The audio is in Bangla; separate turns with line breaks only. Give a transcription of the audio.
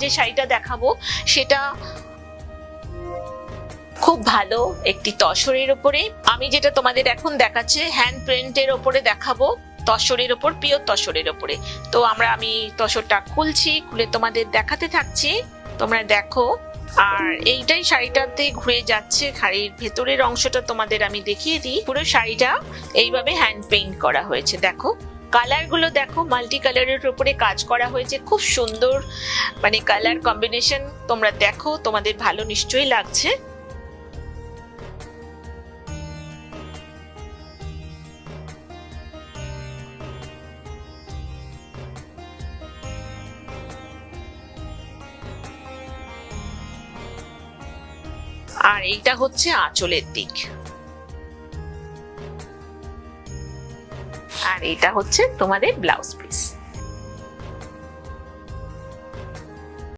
যে শাড়িটা দেখাবো সেটা খুব ভালো একটি তসরের উপরে। আমি যেটা তোমাদের এখন দেখাচ্ছি হ্যান্ড প্রিন্টের উপরে দেখাবো, তসরের উপর, পিওর তসরের উপরে। তো আমি তসরটা খুলছি, খুলে তোমাদের দেখাতে থাকছি, তোমরা দেখো। আর এইটাই শাড়িটাতে ঘুরে যাচ্ছে, শাড়ির ভেতরের অংশটা তোমাদের আমি দেখিয়ে দিই। পুরো শাড়িটা এইভাবে হ্যান্ড পেইন্ট করা হয়েছে, দেখো কালার গুলো দেখো, মাল্টি কালারের উপরে কাজ করা হয়েছে, খুব সুন্দর মানে কালার কম্বিনেশন। তোমরা দেখো, তোমাদের ভালো নিশ্চয়ই লাগছে। আর এইটা হচ্ছে আঁচলের দিক, আর এটা হচ্ছে তোমাদের ব্লাউজ পিস।